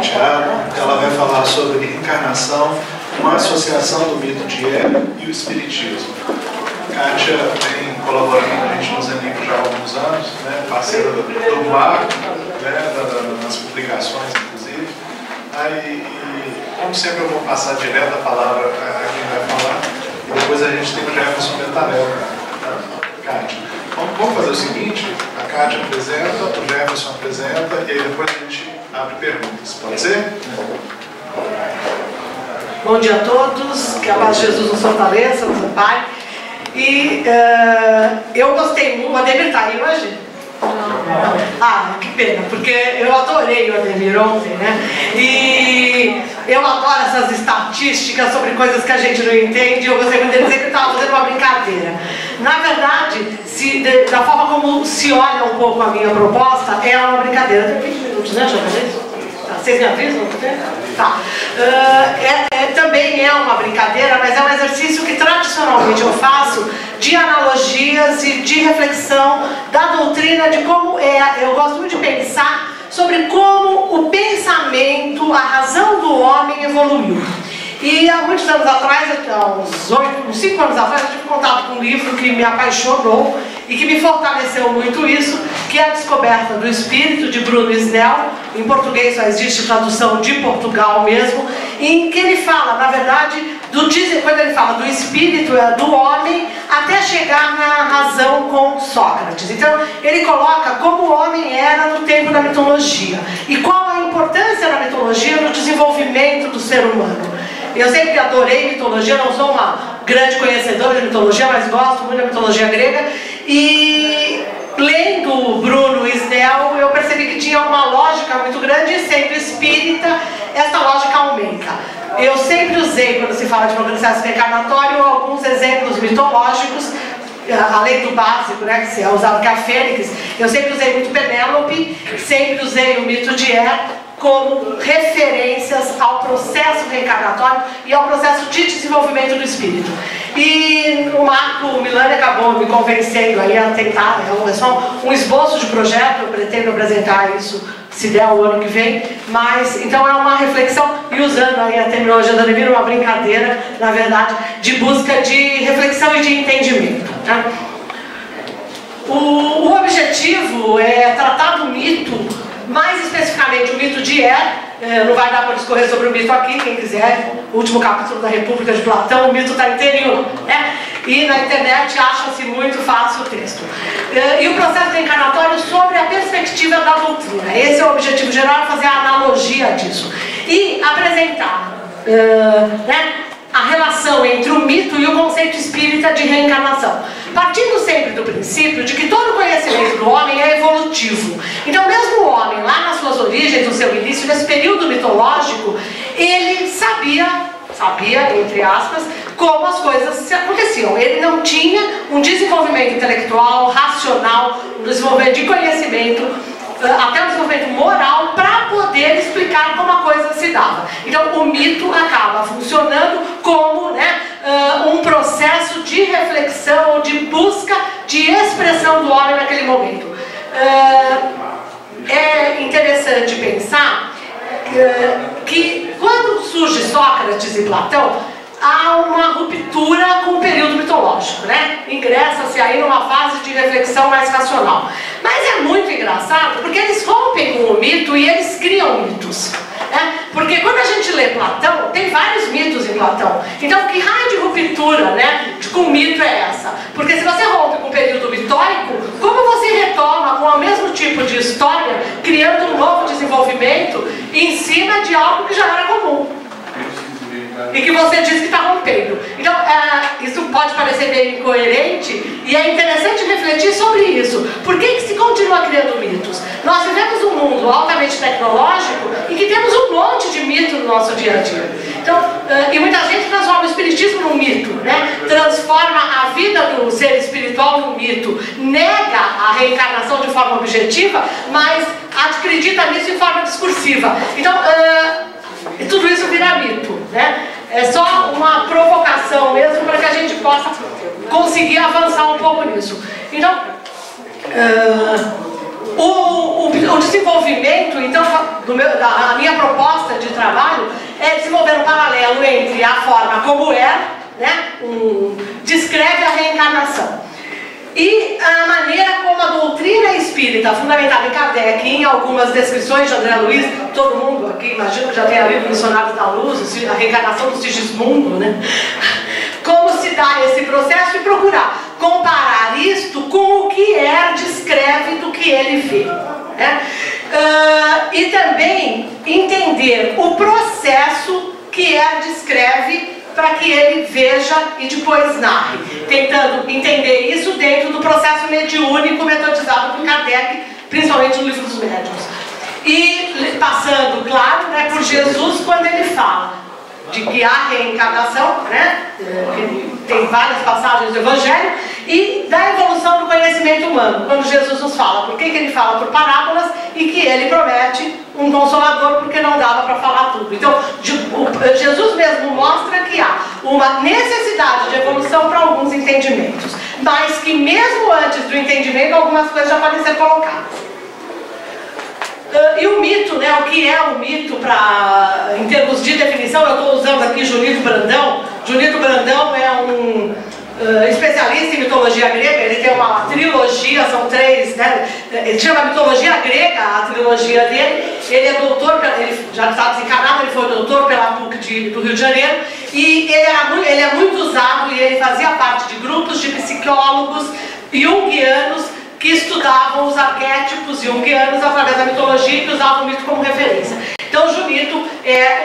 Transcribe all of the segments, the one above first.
Tiago. Ela vai falar sobre reencarnação, uma associação do mito de Éra e o Espiritismo. Kátia vem colaborando com a gente nos livros já há alguns anos, né, parceira do Marco, né, nas publicações, inclusive. Aí, como sempre, eu vou passar direto a palavra a quem vai falar, e depois a gente tem o Jefferson Betarel. Kátia, vamos fazer o seguinte: a Kátia apresenta, o Jefferson apresenta, e aí depois a gente abre perguntas. Pode ser? Bom dia a todos, que a paz de Jesus nos fortaleça, nos ampare. E eu gostei muito. O Ademir está aí hoje? Não. Ah, que pena, porque eu adorei o Ademir ontem, né? E eu adoro essas estatísticas sobre coisas que a gente não entende. Eu gostei muito dele dizer que ele estava fazendo uma brincadeira. Na verdade, da forma como se olha um pouco a minha proposta, é uma brincadeira. Tem 20 minutos, né, Jefferson? Vocês me avisam? Tá. Também é uma brincadeira, mas é um exercício que tradicionalmente eu faço de analogias e de reflexão da doutrina, de como eu gosto muito de pensar sobre como o pensamento, a razão do homem evoluiu. E há muitos anos atrás, uns 5 anos atrás, eu tive contato com um livro que me apaixonou e que me fortaleceu muito isso, que é a Descoberta do Espírito, de Bruno Snell. Em português só existe tradução de Portugal mesmo, em que ele fala, na verdade, quando ele fala do espírito, do homem, até chegar na razão com Sócrates. Então, ele coloca como o homem era no tempo da mitologia e qual a importância da mitologia no desenvolvimento do ser humano. Eu sempre adorei mitologia, não sou uma grande conhecedora de mitologia, mas gosto muito da mitologia grega. E lendo Bruno Snell, eu percebi que tinha uma lógica muito grande, e sendo espírita, essa lógica aumenta. Eu sempre usei, quando se fala de processo reencarnatório, alguns exemplos mitológicos, além do básico, né, que é usado, que é a Fênix. Eu sempre usei muito Penélope, sempre usei o mito de Éra como referências ao processo reencarnatório e ao processo de desenvolvimento do espírito. E o Marco Milani acabou me convencendo aí a tentar, é só um esboço de projeto, eu pretendo apresentar isso, se der, o ano que vem, mas então é uma reflexão, e usando aí a terminologia da Ademir, uma brincadeira, na verdade, de busca de reflexão e de entendimento, né? O objetivo é tratar do mito, mais especificamente o mito de Éra. Não vai dar para discorrer sobre o mito aqui, quem quiser, o último capítulo da República de Platão, o mito está inteirinho, né? E na internet acha-se muito fácil o texto. E o processo reencarnatório sobre a perspectiva da doutrina. Esse é o objetivo geral, fazer a analogia disso. E apresentar a relação entre o mito e o conceito espírita de reencarnação. Partindo sempre do princípio de que todo conhecimento do homem é evolutivo. Então, mesmo o homem, lá nas suas origens, no seu início, nesse período mitológico, ele sabia, entre aspas, como as coisas se aconteciam. Ele não tinha um desenvolvimento intelectual, racional, um desenvolvimento de conhecimento, até o desenvolvimento moral, para poder explicar como a coisa se dava. Então o mito acaba funcionando como um processo de reflexão ou de busca de expressão do homem naquele momento. É interessante pensar que quando surge Sócrates e Platão, há uma ruptura com o período mitológico, né? Ingressa-se aí numa fase de reflexão mais racional. Mas é muito engraçado, porque eles rompem com o mito e eles criam mitos, né? Porque quando a gente lê Platão, tem vários mitos em Platão. Então, que raio de ruptura, né, com o mito é essa? Porque se você rompe com o período mitóico, como você retoma com o mesmo tipo de história, criando um novo desenvolvimento em cima de algo que já era comum? E que você diz que está rompendo. Então, isso pode parecer meio incoerente, e é interessante refletir sobre isso. Por que se continua criando mitos? Nós vivemos um mundo altamente tecnológico e que temos um monte de mito no nosso dia a dia. Então, e muita gente transforma o espiritismo num mito, né? Transforma a vida do ser espiritual num mito, nega a reencarnação de forma objetiva, mas acredita nisso de forma discursiva. Então, e tudo isso vira mito, né? É só uma provocação mesmo para que a gente possa conseguir avançar um pouco nisso. Então, O desenvolvimento, então, a minha proposta de trabalho é desenvolver um paralelo entre a forma como é, né, descreve a reencarnação, e a maneira como a doutrina espírita, fundamentada em Kardec, em algumas descrições de André Luiz, todo mundo aqui, imagino que já tenha lido Missionários da Luz, a reencarnação do Sigismundo, né? Como se dá esse processo e procurar comparar isto com o que descreve do que ele vê, né? E também entender o processo que descreve para que ele veja e depois narre, tentando entender isso dentro do processo mediúnico metodizado por Kardec, principalmente no Livro dos Médiuns. E passando, claro, né, por Jesus, quando ele fala de que há reencarnação, né, tem várias passagens do Evangelho, e da evolução do conhecimento humano, quando Jesus nos fala. Por que ele fala por parábolas e que ele promete um consolador porque não dava para falar tudo. Então, Jesus mesmo mostra que há uma necessidade de evolução para alguns entendimentos, mas que mesmo antes do entendimento algumas coisas já podem ser colocadas. E o mito, né, o que é o mito em termos de definição, eu estou usando aqui Junito Brandão. Junito Brandão é um especialista em mitologia grega, ele tem uma trilogia, são 3, né, ele chama Mitologia Grega, a trilogia dele. Ele é doutor, ele já está desencarnado, ele foi doutor pela PUC do Rio de Janeiro, e ele é muito usado, e ele fazia parte de grupos de psicólogos junguianos que estudavam os arquétipos junguianos através da mitologia e que usavam o mito como referência. Então o Junito é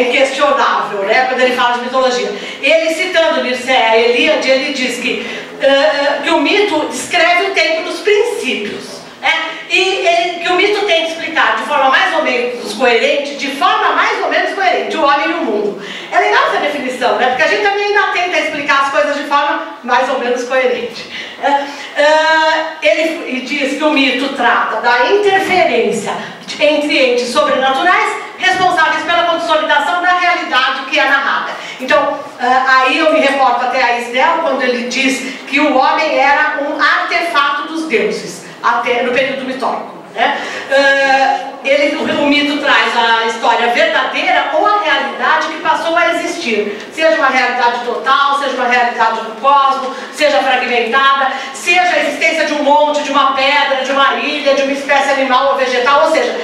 inquestionável, né, quando ele fala de mitologia. Ele, citando Mircea Eliade, ele diz que o mito descreve o tempo dos princípios, né, e que o mito tem que explicar de forma mais ou menos coerente, o homem e o mundo. É legal essa definição, né, porque a gente também ainda tenta explicar as coisas de forma mais ou menos coerente. Ele diz que o mito trata da interferência entre entes sobrenaturais responsáveis pela consolidação da realidade que é narrada. Então, aí eu me reporto até a Isdel, quando ele diz que o homem era um artefato dos deuses, até no período mitórico, né? O mito traz a história verdadeira ou a realidade que passou a existir, seja uma realidade total, seja uma realidade do cosmos, seja fragmentada, seja a existência de um monte, de uma pedra, de uma ilha, de uma espécie animal ou vegetal, ou seja,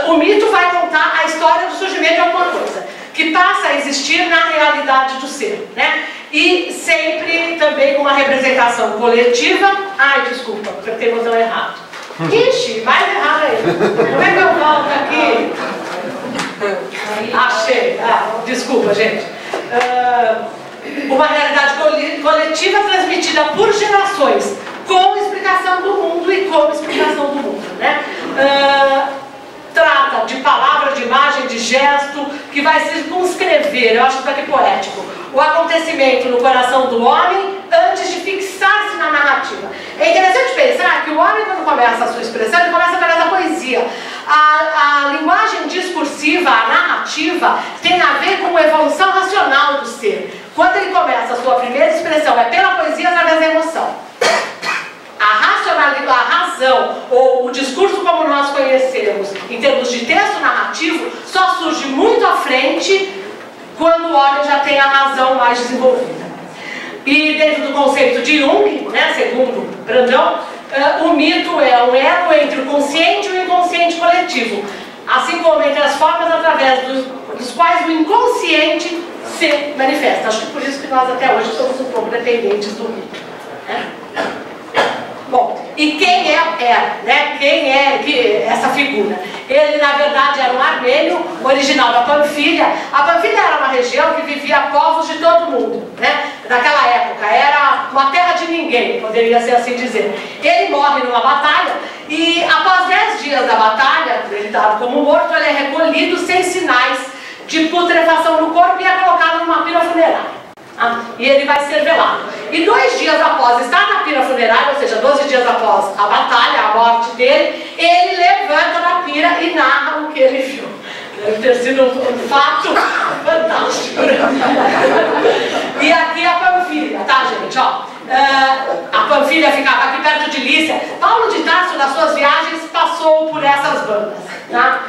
o mito vai contar a história do surgimento de alguma coisa que passa a existir na realidade do ser, né? E sempre também com uma representação coletiva. Ai, desculpa, apertei o botão errado. Ixi, mais errado ainda. Como é que eu volto aqui? Achei. Desculpa, gente. Uma realidade coletiva transmitida por gerações, com explicação do mundo e com explicação do mundo, né? Trata de palavra, de imagem, de gesto, que vai circunscrever, eu acho isso aqui poético, o acontecimento no coração do homem antes de fixar-se na narrativa. É interessante pensar que o homem, quando começa a sua expressão, ele começa através da poesia. A linguagem discursiva, a narrativa, tem a ver com a evolução racional do ser. Quando ele começa a sua primeira expressão, é pela poesia através da emoção. A razão, ou o discurso como nós conhecemos, em termos de texto narrativo, só surge muito à frente quando o homem já tem a razão mais desenvolvida. E dentro do conceito de Jung, né, segundo Brandão, o mito é um elo entre o consciente e o inconsciente coletivo, assim como entre as formas através dos quais o inconsciente se manifesta. Acho que por isso que nós até hoje somos um pouco dependentes do mito, né? Bom, e quem né? Quem é essa figura? Ele, na verdade, era um armênio, original da Panfilha. A Panfilha era uma região que vivia povos de todo mundo, né? Naquela época, era uma terra de ninguém, poderia ser assim dizer. Ele morre numa batalha e, após 10 dias da batalha, ele dado como morto, ele é recolhido sem sinais de putrefação no corpo e é colocado numa pira funerária. E ele vai ser velado. E 2 dias após estar na pira funerária, ou seja, 12 dias após a batalha, a morte dele, ele levanta da pira e narra o que ele viu. Deve ter sido um fato fantástico. E aqui a Panfilha, tá, gente? Ó, A Panfilha ficava aqui perto de Lícia. Paulo de Tarso, nas suas viagens, passou por essas bandas. Tá?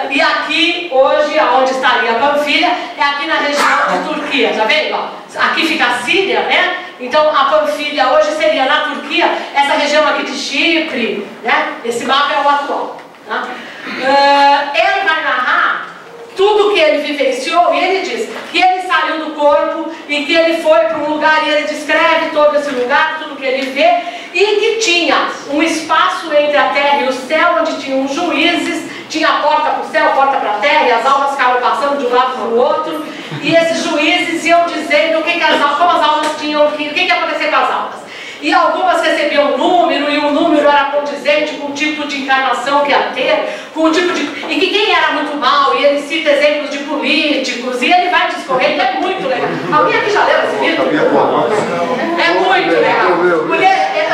E aqui, hoje, onde estaria a Panfilha, é aqui na região de Turquia. Tá vendo? Ó? Aqui fica a Síria, né? Então a Panfilha hoje seria na Turquia, essa região aqui de Chipre, né? Esse mapa é o atual. Tá? Ele vai narrar tudo que ele vivenciou, e ele diz que ele saiu do corpo e que ele foi para um lugar, e ele descreve todo esse lugar, tudo que ele vê, e que tinha um espaço entre a terra e o céu, onde tinham juízes, tinha a porta para o céu, porta para a terra, e as almas ficavam passando de um lado para o outro, e esses juízes iam dizendo como as almas tinham, o que ia acontecer com as almas. E algumas recebiam um número, e o número era condizente com o tipo de encarnação que ia ter, com o tipo de... E que quem era muito mal, e ele cita exemplos de políticos, e ele vai discorrer, é muito legal. Alguém aqui já leu esse livro? É muito legal. Porque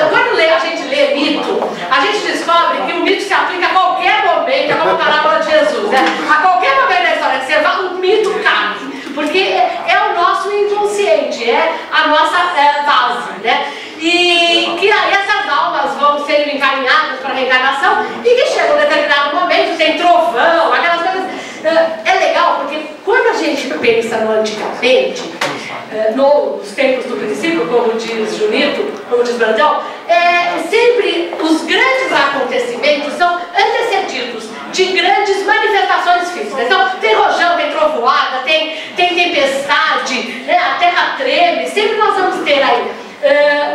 quando a gente lê mito, a gente descobre que o mito se aplica a qualquer momento, é como a parábola de Jesus, né? A qualquer momento da história que você vá, o mito cabe. Porque é o nosso inconsciente, é a nossa base, né? E que aí essas almas vão sendo encaminhadas para a reencarnação e que chega um determinado momento, tem trovão, aquelas coisas. É legal porque quando a gente pensa no antigamente, nos tempos do princípio, como diz Junito, como diz Brandão, sempre os grandes acontecimentos são antecedidos de grandes manifestações físicas. Então, tem rojão, tem trovoada, tem tempestade, né? A terra treme, sempre nós vamos ter aí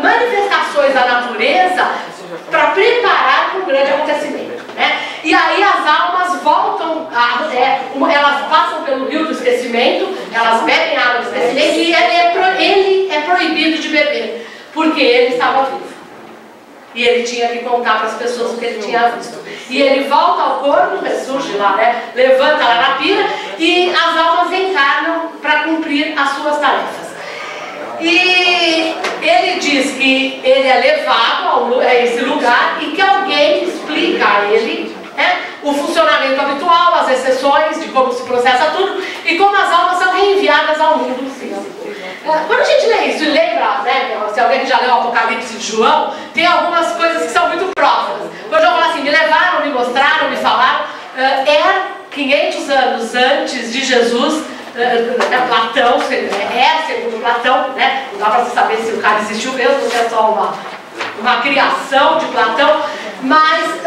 manifestações da natureza para preparar para um grande acontecimento, né? E aí as almas voltam, elas passam pelo rio do esquecimento, elas bebem água do esquecimento, e ele é proibido de beber, porque ele estava vivo. E ele tinha que contar para as pessoas o que ele tinha visto. E ele volta ao corpo, ressurge lá, né? Levanta lá na pira, e as almas encarnam para cumprir as suas tarefas. E ele diz que ele é levado a esse lugar e que alguém explica a ele, né, o funcionamento habitual, as exceções de como se processa tudo e como as almas são reenviadas ao mundo físico. Quando a gente lê isso e lembra, né, se alguém já leu o Apocalipse de João, tem algumas coisas que são muito próximas. Quando João fala assim, me levaram, me mostraram, me falaram, 500 anos antes de Jesus, Platão, segundo Platão, né? Não dá para saber se o cara existiu mesmo, se é só uma criação de Platão, mas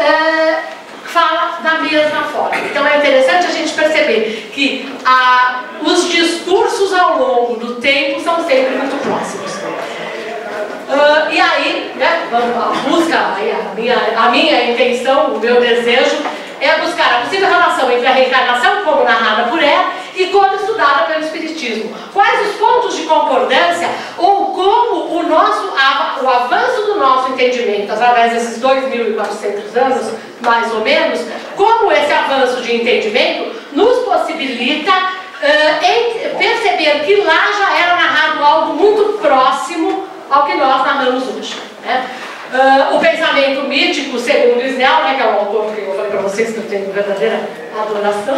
fala da mesma forma. Então é interessante a gente perceber que os discursos ao longo do tempo são sempre muito próximos. E aí, né, a busca, a minha intenção, o meu desejo é buscar a possível relação entre a reencarnação, como narrada por ela, e como estudada pelo Espiritismo. Quais os pontos de concordância, ou como o avanço do nosso entendimento, através desses 2.400 anos, mais ou menos, como esse avanço de entendimento nos possibilita perceber que lá já era narrado algo muito próximo ao que nós narramos hoje, né? O pensamento mítico, segundo Isnel, né, que é um autor que eu falei para vocês que eu tenho verdadeira adoração,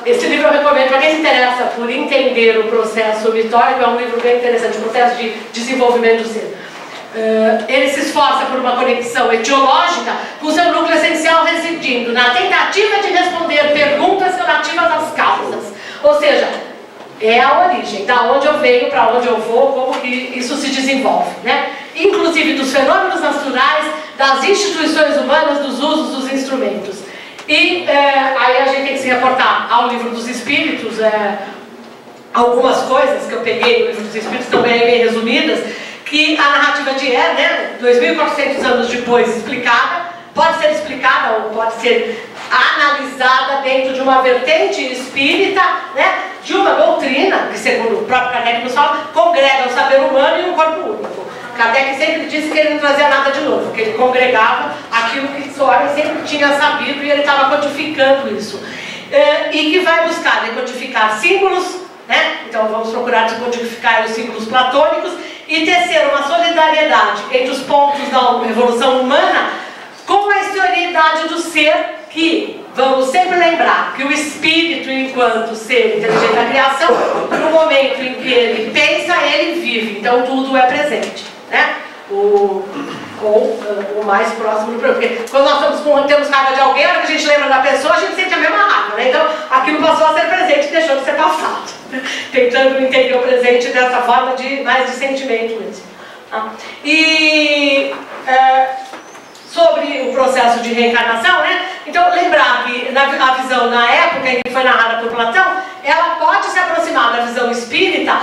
esse livro eu recomendo para quem se interessa por entender o processo mitórico, é um livro bem interessante, o processo de desenvolvimento do ser. Ele se esforça por uma conexão etiológica com seu núcleo essencial residindo na tentativa de responder perguntas relativas às causas, ou seja, é a origem, da onde eu venho, para onde eu vou, como que isso se desenvolve, né? Inclusive dos fenômenos naturais, das instituições humanas, dos usos dos instrumentos. E aí a gente tem que se reportar ao Livro dos Espíritos, algumas coisas que eu peguei no Livro dos Espíritos, também bem resumidas, que a narrativa de 2.400 anos depois explicada, pode ser explicada ou pode ser analisada dentro de uma vertente espírita, né, de uma doutrina, que segundo o próprio Kardec nos fala, congrega o saber humano e um corpo único. Kardec sempre disse que ele não trazia nada de novo, que ele congregava aquilo que o homem sempre tinha sabido e ele estava codificando isso. E que vai buscar decodificar símbolos, né? Então vamos procurar decodificar os símbolos platônicos e tecer uma solidariedade entre os pontos da evolução humana com a historicidade do ser que vamos sempre lembrar que o espírito, enquanto ser inteligente da criação, no momento em que ele pensa, ele vive. Então tudo é presente, né? O mais próximo do problema. Porque quando nós temos raiva de alguém, a hora que a gente lembra da pessoa, a gente sente a mesma raiva, né? Então aquilo passou a ser presente e deixou de ser passado. Tentando entender o presente dessa forma mais de sentimento mesmo. Tá? E sobre o processo de reencarnação, né? Então lembrar que a visão na época em que foi narrada por Platão, ela pode se aproximar da visão espírita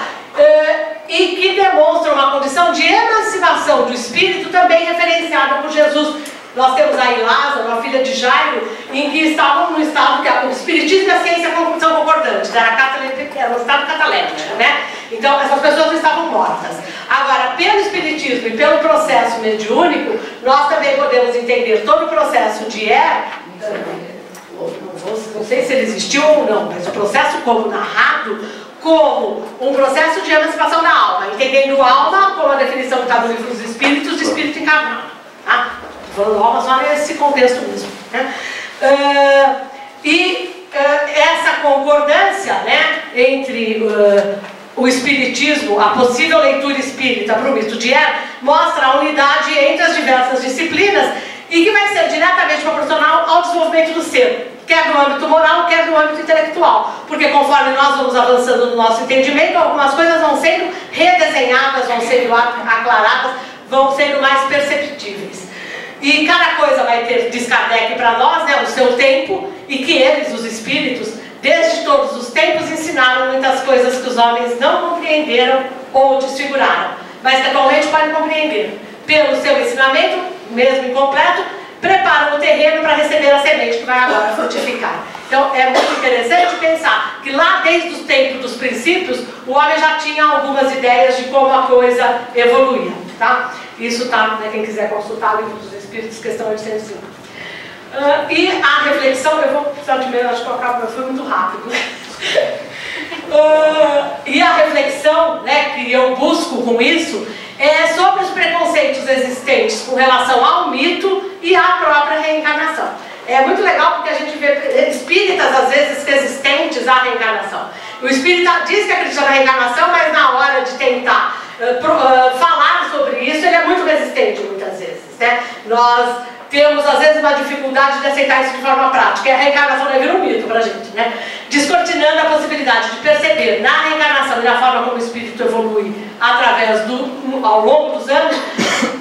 e que demonstra uma condição de emancipação do espírito também referenciada por Jesus. Nós temos aí Lázaro, a filha de Jairo, em que estavam no estado que o espiritismo e a ciência são concordantes, era um estado cataléptico, né? Então essas pessoas não estavam mortas. Agora, pelo espiritismo e pelo processo mediúnico, nós também podemos entender todo o processo de não sei se ele existiu ou não, mas o processo como narrado, como um processo de emancipação da alma, entendendo alma como a definição que está no livro dos Espíritos, de espírito encarnado. Tá? Falando alma só nesse contexto mesmo. Né? Essa concordância, né, entre o espiritismo, a possível leitura espírita para o mito de mostra a unidade entre as diversas disciplinas e que vai ser diretamente proporcional ao desenvolvimento do ser, quer no âmbito moral, quer no âmbito intelectual, porque conforme nós vamos avançando no nosso entendimento, algumas coisas vão sendo redesenhadas, vão sendo aclaradas, vão sendo mais perceptíveis. E cada coisa vai ter, diz Kardec para nós, né, o seu tempo, e que eles, os espíritos, desde todos os tempos, ensinaram muitas coisas que os homens não compreenderam ou desfiguraram, mas que atualmente podem compreender. Pelo seu ensinamento, mesmo incompleto, preparam o terreno para receber a semente que vai agora frutificar. Então é muito interessante pensar que lá desde os tempos dos princípios, o homem já tinha algumas ideias de como a coisa evoluía. Tá? Isso está, né, quem quiser consultar o livro dos Espíritos, questão 805. E a reflexão, eu vou precisar de meio, acho que eu acabo, foi muito rápido. E a reflexão, né, que eu busco com isso é sobre os preconceitos existentes com relação ao mito e à própria reencarnação. É muito legal porque a gente vê espíritas às vezes resistentes à reencarnação. O espírita diz que acredita na reencarnação, mas na hora de tentar falar sobre isso, ele é muito resistente muitas vezes, né? Nós temos às vezes uma dificuldade de aceitar isso de forma prática, e a reencarnação deve vir um mito pra gente, né? Descortinando a possibilidade de perceber na reencarnação e na forma como o espírito evolui ao longo dos anos,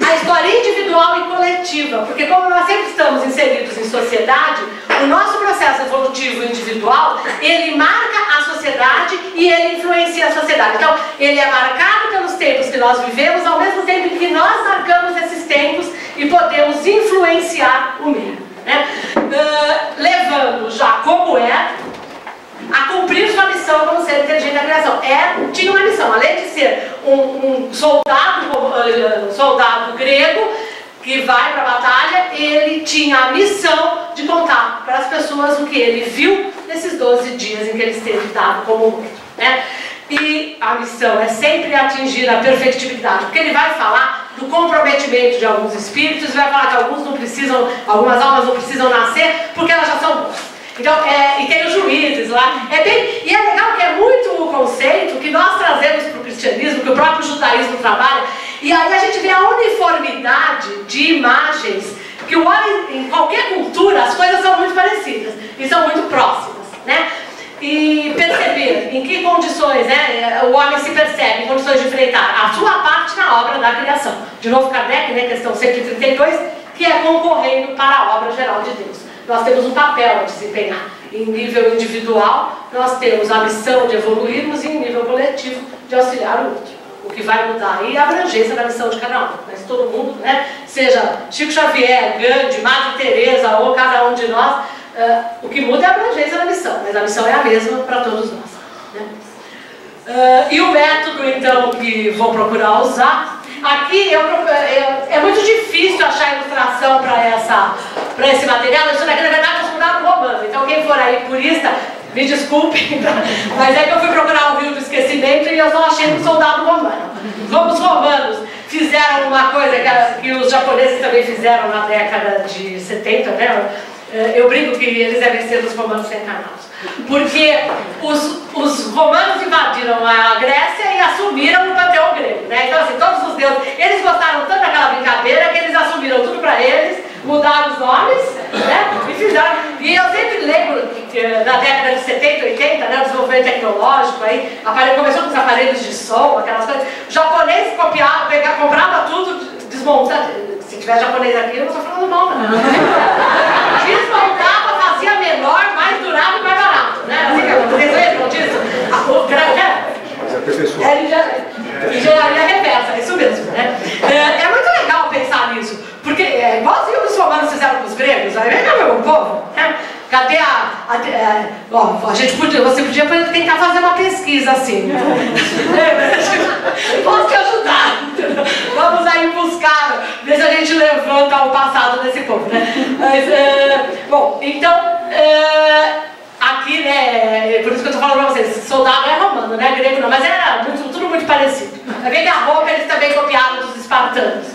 a história individual e coletiva, porque como nós sempre estamos inseridos em sociedade, o nosso processo evolutivo individual, ele marca a sociedade e ele influencia a sociedade. Então, ele é marcado pelos tempos que nós vivemos, ao mesmo tempo em que nós marcamos esses tempos e podemos influenciar o meio, né? Levando já como a cumprir sua missão como ser inteligente da criação. Tinha uma missão, além de ser um soldado grego que vai para a batalha, ele tinha a missão de contar para as pessoas o que ele viu nesses 12 dias em que ele esteve dado como morto, né? E a missão é sempre atingir a perfectibilidade, porque ele vai falar do comprometimento de alguns espíritos, vai falar que algumas almas não precisam nascer porque elas já são boas. Então, e tem os juízes lá, e é legal que é muito o conceito que nós trazemos para o cristianismo, que o próprio judaísmo trabalha, e aí a gente vê a uniformidade de imagens, que o homem, em qualquer cultura, as coisas são muito parecidas, e são muito próximas, né? E perceber em que condições, né, o homem se percebe, em condições de enfrentar a sua parte na obra da criação. De novo, Kardec, né, questão 132, que é concorrendo para a obra geral de Deus. Nós temos um papel a desempenhar. Em nível individual, nós temos a missão de evoluirmos e em nível coletivo de auxiliar o outro. O que vai mudar aí é a abrangência da missão de cada um. Mas todo mundo, né, seja Chico Xavier, Gandhi, Madre Teresa ou cada um de nós, o que muda é a abrangência da missão, mas a missão é a mesma para todos nós, né? E o método, então, que vou procurar usar, aqui é muito difícil achar ilustração para esse material. Isso daqui, na verdade, é um soldado romano, então quem for aí purista, me desculpe, mas é que eu fui procurar o Rio do Esquecimento e eu só achei um soldado romano. Os romanos fizeram uma coisa que os japoneses também fizeram na década de 70, né? eu brinco que eles devem ser os romanos reencarnados. Porque os romanos invadiram a Grécia e assumiram o panteão grego, né? Então, assim, todos os deuses, eles gostaram tanto daquela brincadeira que eles assumiram tudo para eles, mudaram os nomes, né? E fizeram. E eu sempre lembro que na década de 70, 80, né, o desenvolvimento tecnológico, aí começou com os aparelhos de som, aquelas coisas. O japonês copiava, comprava tudo, desmontava. Se tiver japonês aqui, eu não estou falando mal, não. Desmontava, fazia menor, mais durável e mais barato, né? Assim, vocês lembram disso? Engenharia reversa, isso mesmo, né? É muito legal pensar nisso, porque igualzinho os romanos fizeram com os gregos, aí vem cá, meu povo, né? Cadê você podia tentar fazer uma pesquisa assim. Posso te ajudar. Vamos aí buscar, ver se a gente levanta o passado desse povo, né? Mas, bom, então, aqui, né, por isso que eu estou falando para vocês, soldado é romano, né, grego não, mas era tudo muito parecido. Também a roupa eles também copiaram dos espartanos.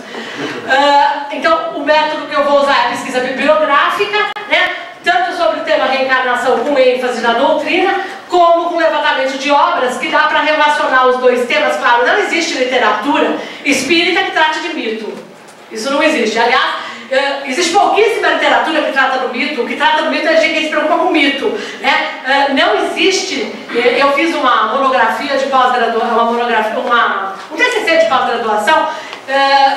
Então, o método que eu vou usar é a pesquisa bibliográfica, né? Tanto sobre o tema reencarnação com ênfase na doutrina, como com levantamento de obras que dá para relacionar os dois temas. Claro, não existe literatura espírita que trate de mito. Isso não existe. Aliás, existe pouquíssima literatura que trata do mito. O que trata do mito é a gente que se preocupa com o mito, né? Não existe. Eu fiz uma monografia de pós-graduação, um TCC de pós-graduação,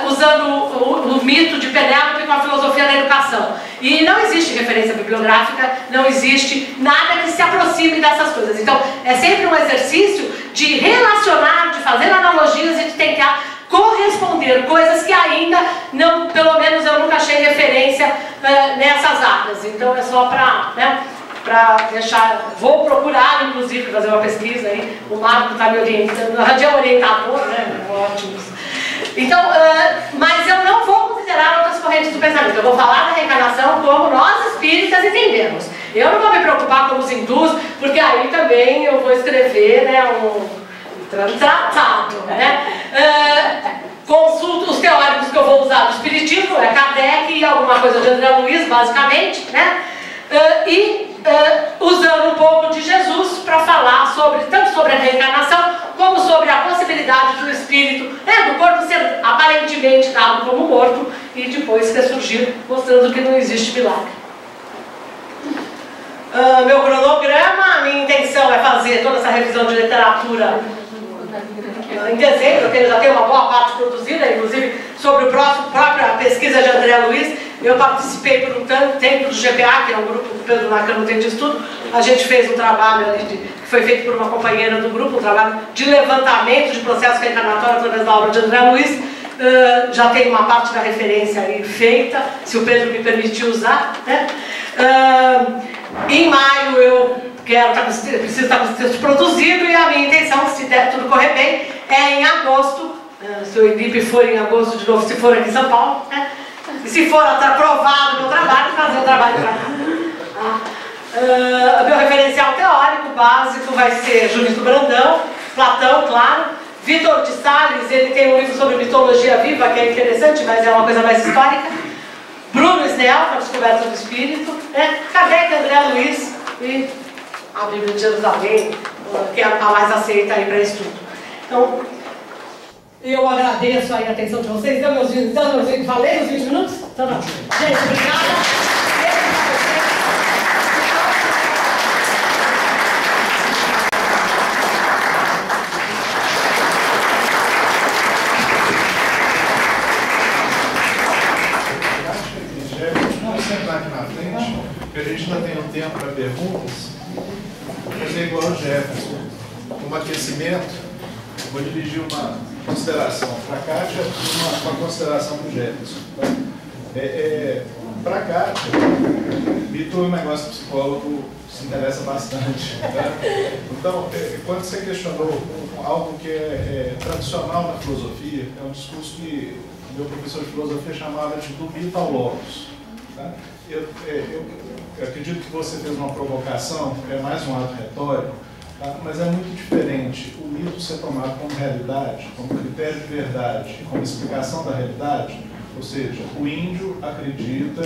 usando o mito de Penélope com a filosofia da educação. E não existe referência bibliográfica, não existe nada que se aproxime dessas coisas. Então, é sempre um exercício de relacionar, de fazer analogias e de tentar corresponder coisas que ainda não, pelo menos eu nunca achei referência nessas áreas. Então, é só para, né, deixar. Vou procurar, inclusive, fazer uma pesquisa aí. O Marco está me orientando, é orientador, né? Ótimo. Então, mas eu não vou considerar outras correntes do pensamento. Eu vou falar da reencarnação como nós espíritas entendemos. Eu não vou me preocupar com os hindus, porque aí também eu vou escrever, né, um tratado, né? Consulto os teóricos que eu vou usar do espiritismo, Kardec e alguma coisa de André Luiz, basicamente, né? Usando um pouco de Jesus para falar tanto sobre a reencarnação como sobre a possibilidade do espírito, do corpo ser aparentemente dado como morto e depois ressurgir, mostrando que não existe milagre. Meu cronograma, a minha intenção é fazer toda essa revisão de literatura em dezembro, que já tem uma boa parte produzida, inclusive sobre a própria pesquisa de André Luiz. Eu participei por um tempo do GPA, que é um grupo do Pedro Nakano tem de estudo. A gente fez um trabalho ali que foi feito por uma companheira do grupo, um trabalho de levantamento de processo reencarnatório através da obra de André Luiz. Já tem uma parte da referência aí feita, se o Pedro me permitir usar, né? Em maio eu preciso estar com esse texto produzido e a minha intenção, se der tudo correr bem, é em agosto, se o INIP for em agosto de novo, se for aqui em São Paulo, né? E se for aprovado o meu trabalho, fazer o trabalho para cá. Meu referencial teórico básico vai ser Junito Brandão, Platão, claro, Vitor de Salles, ele tem um livro sobre mitologia viva, que é interessante, mas é uma coisa mais histórica. Bruno Snell, com a descoberta do espírito, né? Kardec, André Luiz e a Bíblia de Jerusalém, que é a mais aceita aí para estudo. Então, eu agradeço aí a atenção de vocês. Falei os 20 minutos? Então, não. Gente, obrigada. Vamos sentar aqui na frente, porque a gente ainda tem um tempo para perguntas. Vou fazer igual o Jefferson, como aquecimento. Vou dirigir uma consideração para a Kátia e uma consideração para o Jefferson. Para a Kátia, Vitor, o negócio psicólogo se interessa bastante. Tá? Então, quando você questionou algo que é tradicional na filosofia, é um discurso que meu professor de filosofia chamava de do mito ao logos. Tá? Eu acredito que você fez uma provocação, é mais um ato retórico, tá? Mas é muito diferente o mito ser tomado como realidade, como critério de verdade, como explicação da realidade. Ou seja, o índio acredita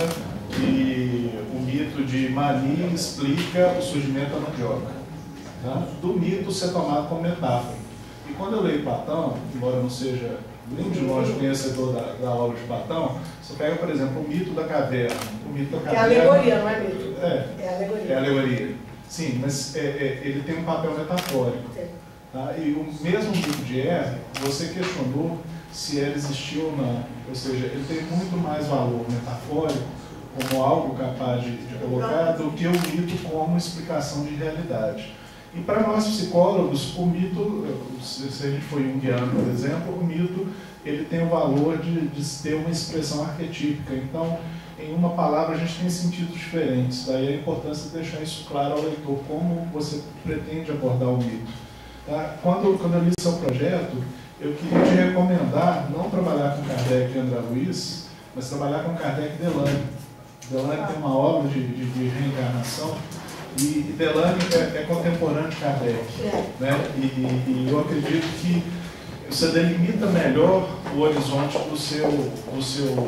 que o mito de Mani explica o surgimento da mandioca. Tá? Do mito ser tomado como metáfora. E quando eu leio Platão, embora eu não seja nem de longe conhecedor da obra de Platão, você pega, por exemplo, o mito da caverna. O mito da caverna é alegoria, não é mito? É alegoria. É alegoria. Sim, mas ele tem um papel metafórico. Tá? E o mesmo mito de Er, você questionou se ele existiu ou não. Ou seja, ele tem muito mais valor metafórico, como algo capaz de colocar, do que o mito como explicação de realidade. E para nós psicólogos, o mito, se a gente for junguiano, por exemplo, o mito ele tem o valor de ter uma expressão arquetípica. Então, em uma palavra, a gente tem sentidos diferentes. Daí a importância de deixar isso claro ao leitor, como você pretende abordar o mito. Tá? Quando eu li seu projeto, eu queria te recomendar não trabalhar com Kardec e André Luiz, mas trabalhar com Kardec e Delane. Delane tem uma obra de reencarnação, e Delane é contemporâneo de Kardec. Né? E eu acredito que você delimita melhor o horizonte do seu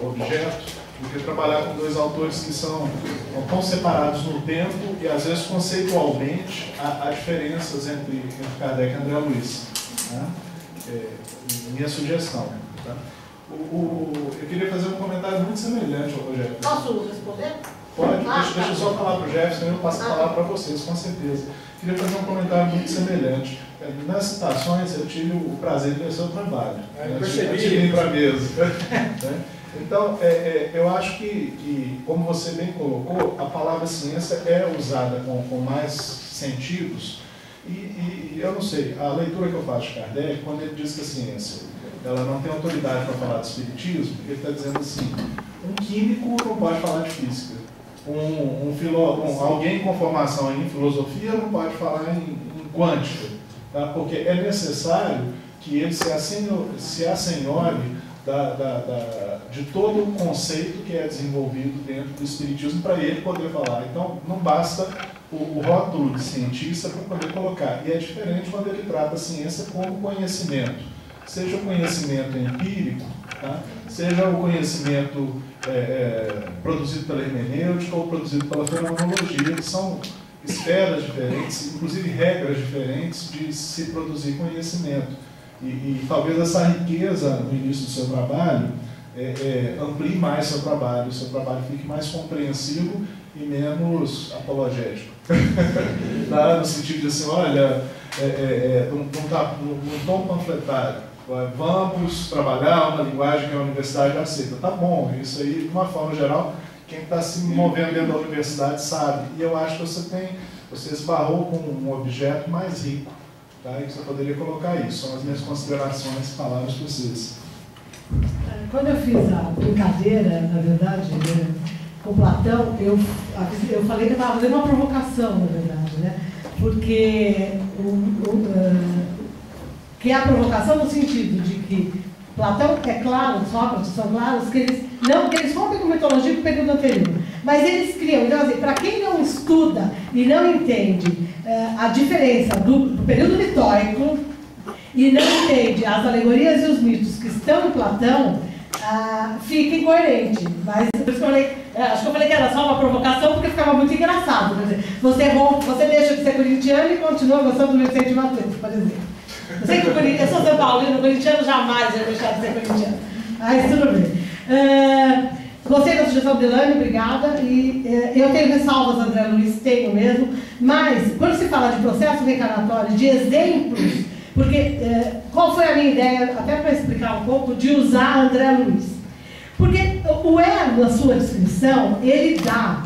objeto do que trabalhar com dois autores que são tão separados no tempo e, às vezes, conceitualmente, há diferenças entre Kardec e André Luiz. Né? Minha sugestão. Tá? Eu queria fazer um comentário muito semelhante ao Rogério. Posso responder? Pode, deixa eu só falar para o Jefferson, eu passo a palavra para vocês, com certeza. Queria fazer um comentário muito semelhante. Nas citações, eu tive o prazer de ler seu trabalho. Eu percebi. Tirei para a mesa. Então, eu acho que, como você bem colocou, a palavra ciência é usada com mais sentidos. E eu não sei, a leitura que eu faço de Kardec, quando ele diz que a ciência ela não tem autoridade para falar de espiritismo, ele está dizendo assim, um químico não pode falar de física. Alguém com formação em filosofia não pode falar em quântica, tá? Porque é necessário que ele se assenhore de todo o conceito que é desenvolvido dentro do espiritismo para ele poder falar. Então, não basta o rótulo de cientista para poder colocar. E é diferente quando ele trata a ciência como conhecimento. Seja o conhecimento empírico, tá? Seja o conhecimento produzido pela hermenêutica ou produzido pela fenomenologia, que são esferas diferentes, inclusive regras diferentes de se produzir conhecimento. E talvez essa riqueza no início do seu trabalho amplie mais seu trabalho fique mais compreensivo e menos apologético. Tá? No sentido de assim, olha, num tom panfletário, vamos trabalhar uma linguagem que a universidade aceita. Tá bom, isso aí, de uma forma geral, quem está se movendo dentro da universidade sabe. E eu acho que você esbarrou com um objeto mais rico. Tá? E você poderia colocar isso. São as minhas considerações e palavras para vocês. Quando eu fiz a brincadeira, na verdade, com Platão, eu falei que eu estava fazendo uma provocação, na verdade, né? Porque que é a provocação no sentido de que Platão é claro, Sócrates são claros que eles rompem com mitologia do período anterior, mas eles criam. Então, assim, para quem não estuda e não entende a diferença do período mitóico e não entende as alegorias e os mitos que estão em Platão, fica incoerente. Mas por isso que eu falei, acho que eu falei que era só uma provocação porque ficava muito engraçado. Quer dizer, você deixa de ser corintiano e continua gostando do Vicente Matuto, por exemplo. Eu sei que eu sou São Paulino, corintiano jamais vai deixar de ser corintiano. Mas tudo bem. Gostei da sugestão de Delane, obrigada. E eu tenho ressalvas, André Luiz, tenho mesmo. Mas, quando se fala de processo reencarnatório, de exemplos, porque qual foi a minha ideia, até para explicar um pouco, de usar André Luiz? Porque o na sua descrição, ele dá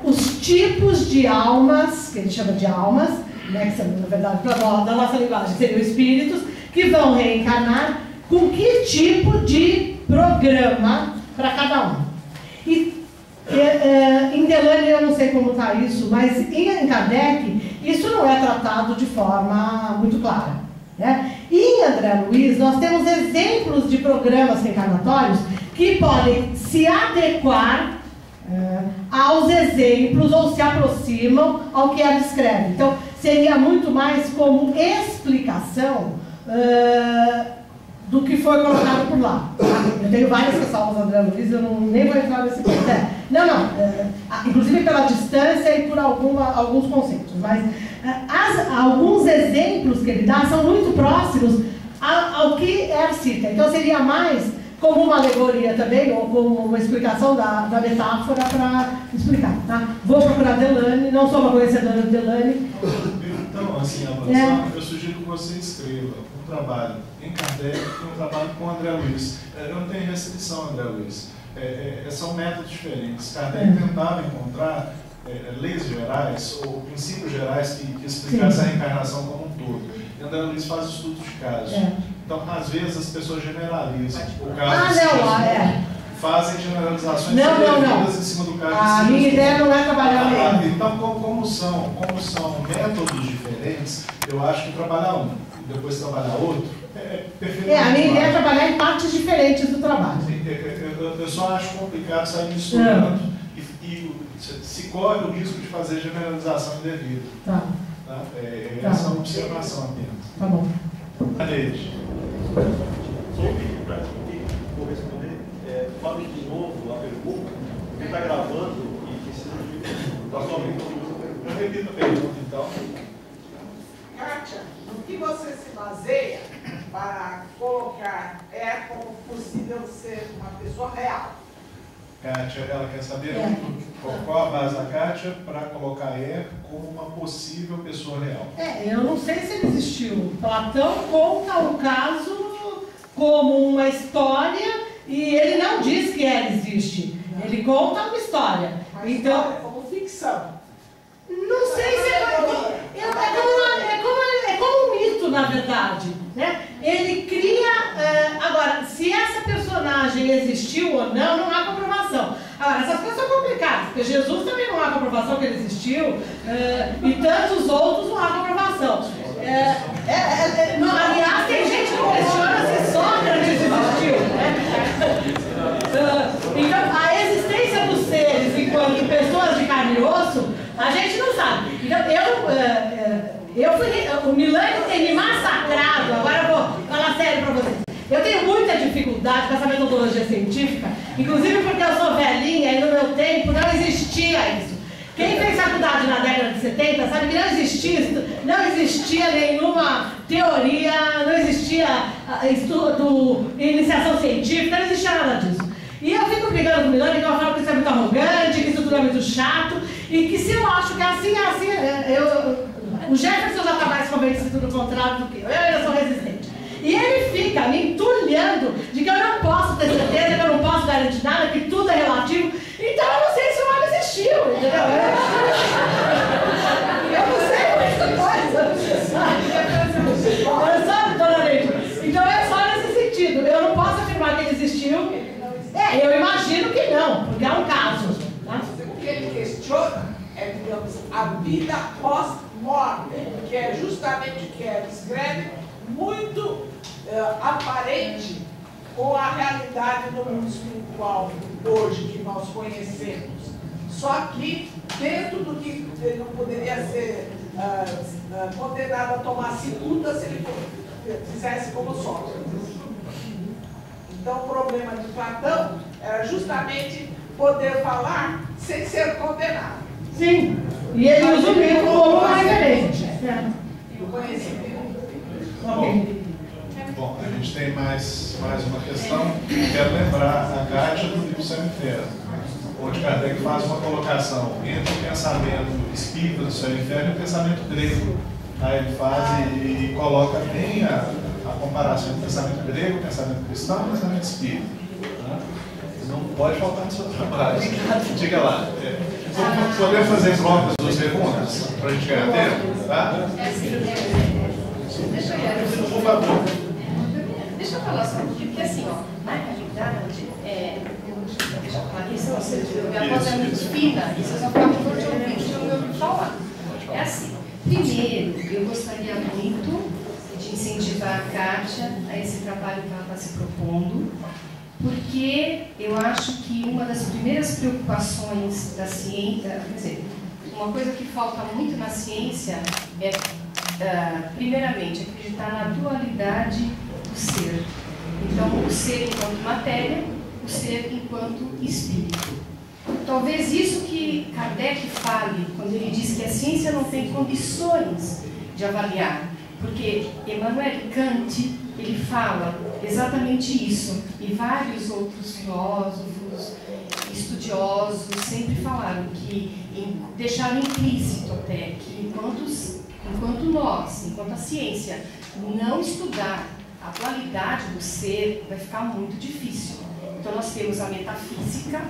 os tipos de almas, que ele chama de almas, né, que são, na verdade, da nossa linguagem, seriam espíritos, que vão reencarnar com que tipo de programa para cada um. E em Delane eu não sei como está isso, mas em Kardec isso não é tratado de forma muito clara. Né? E em André Luiz nós temos exemplos de programas reencarnatórios que podem se adequar aos exemplos ou se aproximam ao que ela descreve. Então, seria muito mais como explicação do que foi colocado por lá. Eu tenho várias ressalvas, André Luiz, eu nem vou entrar nesse ponto. inclusive pela distância e por alguns conceitos, mas alguns exemplos que ele dá são muito próximos ao que é a cita. Então seria mais como uma alegoria também, ou como uma explicação da metáfora para explicar. Tá? Vou procurar Delane, não sou uma conhecedora de Delane. Então, assim, avançando, eu sugiro que você escreva um trabalho em Kardec e um trabalho com André Luiz. Eu não tenho restrição, André Luiz. São métodos diferentes. Kardec tentava encontrar leis gerais ou princípios gerais que explicassem a reencarnação como um todo. E André Luiz faz estudos de casos. Então, às vezes, as pessoas generalizam o caso fazem generalizações indevidas em cima do caso. A minha ideia não é trabalhar mesmo. Então, como são métodos diferentes, eu acho que trabalhar um e depois trabalhar outro é perfeitamente. A minha ideia é trabalhar em partes diferentes do trabalho. Eu só acho complicado sair misturando e se corre o risco de fazer generalização indevida. Tá? Essa é uma observação apenas. Tá bom. Neide. Vou responder. Fale de novo a pergunta. Quem está gravando e precisa de. Eu repito a pergunta, então. Kátia, no que você se baseia para colocar como possível ser uma pessoa real? Kátia, ela quer saber qual a base da Kátia para colocar como uma possível pessoa real. Eu não sei se ele existiu. Platão conta o caso como uma história e ele não diz que ela existe. Ele conta uma história. Então, como ficção. Não sei se é como um mito, na verdade. Né? Ele cria... agora, se essa personagem existiu ou não há comprovação. Agora, essas coisas são complicadas, porque Jesus também não há comprovação que ele existiu, e tantos outros não há comprovação. Aliás, tem gente que questiona se Sócrates existiu. Né? Então, a existência dos seres enquanto pessoas de carne e osso, a gente não sabe. Então, o Milani tem me massacrado, agora eu vou falar sério para vocês. Eu tenho muita dificuldade com essa metodologia científica, inclusive porque eu sou velhinha e no meu tempo não existia isso. Quem fez faculdade na década de 70 sabe que não existia nenhuma teoria, não existia estudo, iniciação científica, não existia nada disso. E eu fico brigando com o Milani, que eu falo que isso é muito arrogante, que isso tudo é muito chato, e que se eu acho que é assim, o Jefferson já está mais convencido do contrário do que eu ainda sou resistente. E ele fica me entulhando de que eu não posso ter certeza, que eu não posso garantir nada, que tudo é relativo. Então eu não sei se o homem existiu, entendeu? Eu não sei muita coisa. Sabe, dona Neide? Então é só nesse sentido. Eu não posso afirmar que ele existiu. Eu imagino que não, porque é um caso. Tá? O que ele questiona é, digamos, a vida pós-morte, que é justamente o que ele escreve, muito aparente com a realidade do mundo espiritual hoje que nós conhecemos. Só que dentro do que ele não poderia ser condenado a tomar segunda se ele fizesse como Sócrates. Então o problema de Platão era justamente poder falar sem ser condenado. Sim, e ele usa o mito como uma referência. E o conhecimento. Bom, a gente tem mais uma questão. Quero lembrar a Kátia do livro Céu e Inferno, onde Kardec faz uma colocação entre o pensamento espírita do céu e inferno e o pensamento grego. Aí ele faz e coloca bem a comparação entre o pensamento grego, o pensamento cristão e o pensamento espírita. Não pode faltar no seu trabalho. Diga lá. Podemos fazer blocos das perguntas para a gente ganhar tempo? Tá? Por favor. Deixa eu falar só um pouquinho, porque assim, na realidade, deixa eu falar, minha voz é muito fina e vocês vão ficar com dor de ouvido de eu ouvir falar. É assim, primeiro, eu gostaria muito de incentivar a Kátia a esse trabalho que ela está se propondo, porque eu acho que uma das primeiras preocupações da ciência, quer dizer, uma coisa que falta muito na ciência é, primeiramente, acreditar na dualidade do ser. Então, o ser enquanto matéria, o ser enquanto espírito. talvez isso que Kardec fale, quando ele diz que a ciência não tem condições de avaliar, porque Emmanuel Kant, ele fala exatamente isso, e vários outros filósofos, estudiosos, sempre falaram que, deixaram implícito até, que enquanto nós, enquanto a ciência, não estudar a qualidade do ser, vai ficar muito difícil. Então nós temos a metafísica,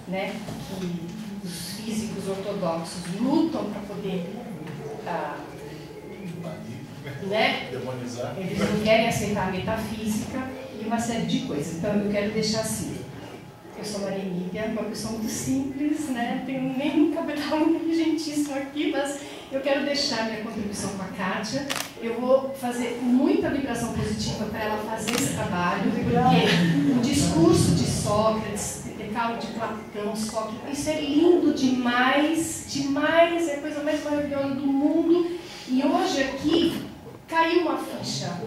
né, que os físicos ortodoxos lutam para poder né? Demonizar. Eles não querem aceitar a metafísica e uma série de coisas. Então eu quero deixar assim. Eu sou Maria Emília, uma pessoa muito simples, né? Tenho nem um cabedal inteligentíssimo aqui, mas eu quero deixar minha contribuição com a Kátia. Eu vou fazer muita vibração positiva para ela fazer esse trabalho, porque o discurso de Sócrates, Decálogo de Platão, Sócrates, isso é lindo demais, demais, é a coisa mais maravilhosa do mundo. E hoje aqui caiu uma ficha,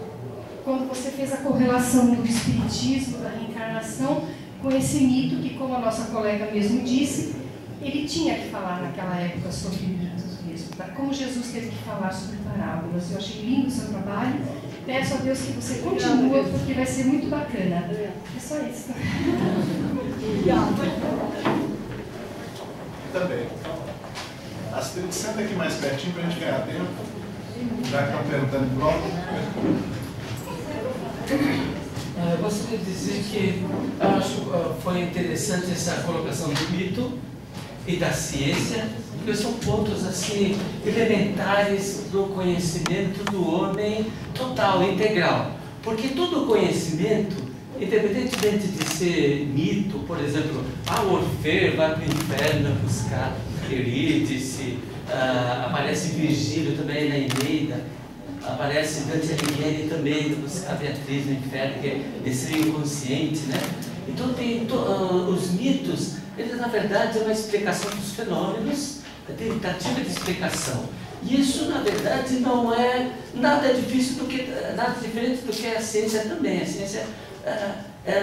quando você fez a correlação do espiritismo, da reencarnação, com esse mito que, como a nossa colega mesmo disse, ele tinha que falar naquela época sobre mitos mesmo, tá? Como Jesus teve que falar sobre parábolas. Eu achei lindo o seu trabalho, peço a Deus que você continue, porque vai ser muito bacana. É só isso. Também. Astrid, senta aqui mais pertinho para a gente ganhar tempo, já que estão perguntando pronto. Eu gostaria de dizer que eu acho que foi interessante essa colocação do mito e da ciência, porque são pontos assim elementares do conhecimento do homem total, integral. Porque todo conhecimento, independentemente de ser mito, por exemplo, Orfeu vai para o inferno buscar Eurídice, aparece Virgílio também na Eneida, aparece Dante Alighieri também buscar Beatriz no inferno, que é esse inconsciente, né? Então tem os mitos, eles na verdade é uma explicação dos fenômenos, a tentativa de explicação. E isso na verdade não é nada difícil nada diferente do que a ciência também. A ciência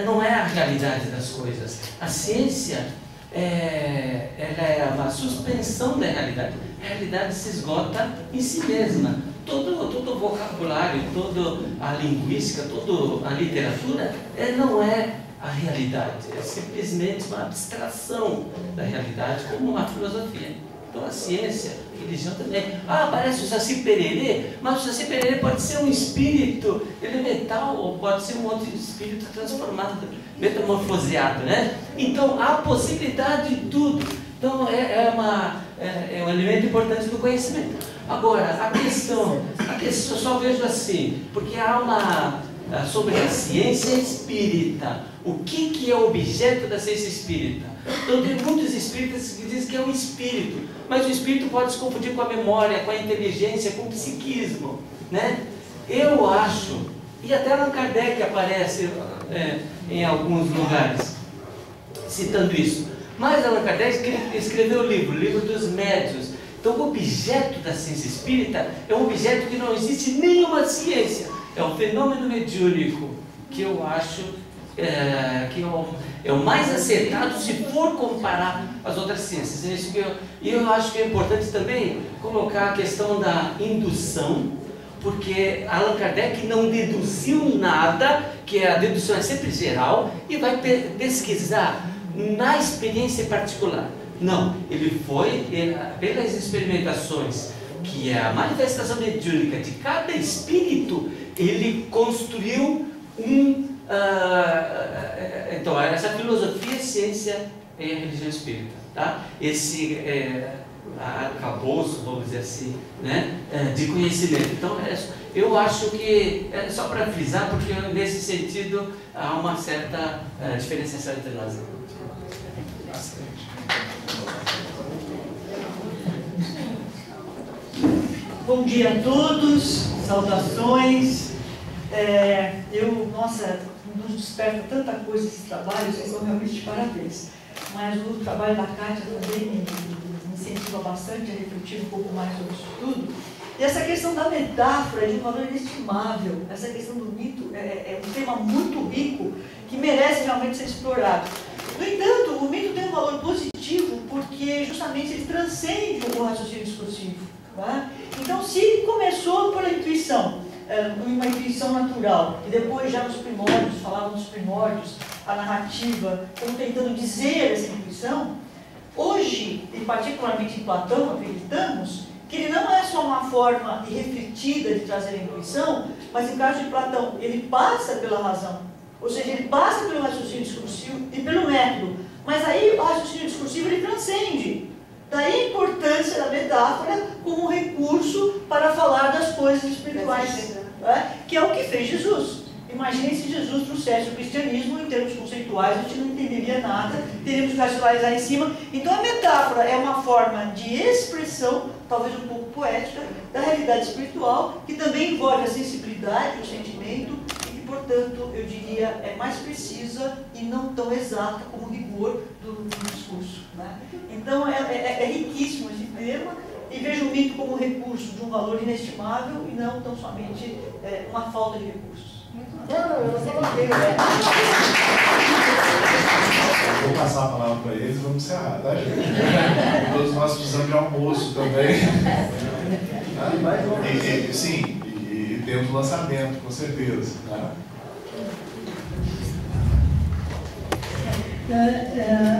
não é a realidade das coisas. A ciência ela é uma suspensão da realidade. A realidade se esgota em si mesma. Todo o vocabulário, toda a linguística, toda a literatura não é a realidade, é simplesmente uma abstração da realidade, como uma filosofia. Então a ciência, a religião também. Aparece o Saci Pererê, mas o Saci Pererê pode ser um espírito elemental ou pode ser um outro espírito transformado, metamorfoseado, né? Então há possibilidade de tudo. Então é um elemento importante do conhecimento. Agora, a questão eu só vejo assim, porque há sobre a ciência espírita. O que é o objeto da ciência espírita? Então tem muitos espíritas que dizem que é um espírito, mas o espírito pode se confundir com a memória, com a inteligência, com o psiquismo, né? Eu acho, e até Allan Kardec aparece em alguns lugares, citando isso, mas Allan Kardec escreveu o livro dos médiuns. Então o objeto da ciência espírita é um objeto que não existe em nenhuma ciência, é um fenômeno mediúnico, que eu acho que é o mais acertado se for comparar as outras ciências. É isso que eu acho que é importante também colocar a questão da indução, porque Allan Kardec não deduziu nada, que a dedução é sempre geral, e vai pesquisar na experiência particular. Não, ele foi pelas experimentações, que é a manifestação mediúnica de cada espírito, ele construiu então, essa filosofia, ciência e a religião espírita, tá? Esse arcabouço, vamos dizer assim, né? De conhecimento. Então, eu acho que, só para frisar, porque nesse sentido há uma certa diferenciação entre nós. Bom dia a todos, saudações. Nossa, nos desperta tanta coisa esse trabalho, vocês são realmente de parabéns. Mas o trabalho da Kátia também me incentiva bastante a refletir um pouco mais sobre isso tudo. E essa questão da metáfora é de um valor inestimável. Essa questão do mito é um tema muito rico que merece realmente ser explorado. No entanto, o mito tem um valor positivo positivo porque justamente ele transcende o raciocínio discursivo. Tá? Então, se começou pela intuição, uma intuição natural, e depois já nos primórdios, falavam dos primórdios, a narrativa, estamos tentando dizer essa intuição, hoje, e particularmente em Platão, acreditamos que ele não é só uma forma refletida de trazer a intuição, mas em caso de Platão, ele passa pela razão, ou seja, ele passa pelo raciocínio discursivo e pelo método, mas aí o raciocínio discursivo ele transcende. Daí a importância da metáfora como um recurso para falar das coisas espirituais, né? Que é o que fez Jesus. Imaginem se Jesus trouxesse o cristianismo, em termos conceituais, a gente não entenderia nada, teríamos que racionalizar em cima. Então a metáfora é uma forma de expressão, talvez um pouco poética, da realidade espiritual, que também envolve a sensibilidade, o sentimento, e que, portanto, eu diria, é mais precisa e não tão exata como o rigor do discurso. Né? Então é riquíssimo esse tema, e vejo o mito como um recurso de um valor inestimável e não tão somente uma falta de recursos. Vou passar a palavra para eles e vamos encerrar, tá, gente? Todos nós precisamos de almoço também. Sim, e temos lançamento, com certeza. Tá?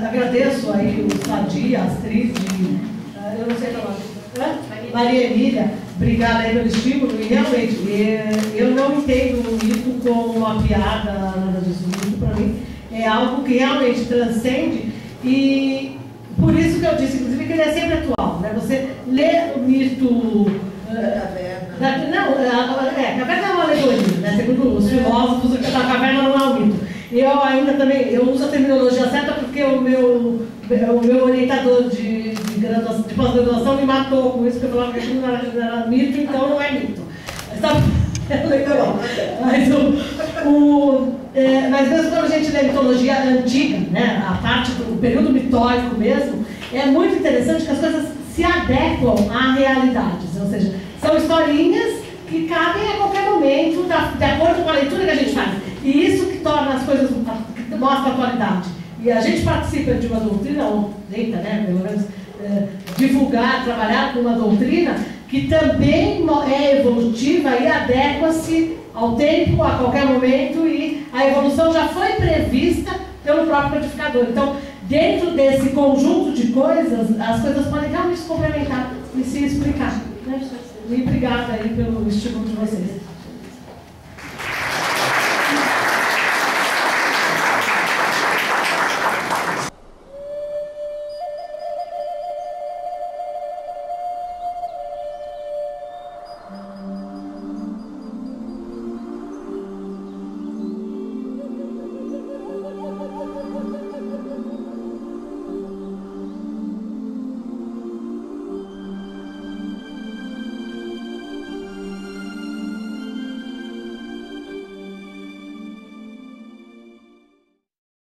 Agradeço aí o Sadi, a Astrid, eu não sei falar. Maria Emília, obrigada aí pelo estímulo, e realmente, eu não entendo o mito como uma piada, nada disso. O mito para mim é algo que realmente transcende, e por isso que eu disse, inclusive, que ele é sempre atual, né? Você lê o mito... caverna é uma alegoria, né? Segundo os filósofos, a caverna não é um mito. Eu ainda também, eu uso a terminologia certa porque o meu orientador de pós-graduação me matou com isso, porque eu falava que aquilo não era mito, então não é mito. É legal. Mas mesmo quando a gente lê mitologia antiga, né, a parte do período mitóico mesmo, é muito interessante que as coisas se adequam a realidades, ou seja, são historinhas que cabem a qualquer momento, de acordo com a leitura que a gente faz. E isso que torna as coisas, que mostra a atualidade. E a gente participa de uma doutrina, ou tenta, né, pelo menos, divulgar, trabalhar com uma doutrina que também é evolutiva e adequa-se ao tempo, a qualquer momento, e a evolução já foi prevista pelo próprio codificador. Então, dentro desse conjunto de coisas, as coisas podem realmente se complementar e se explicar. Né? E obrigada aí pelo estímulo de vocês.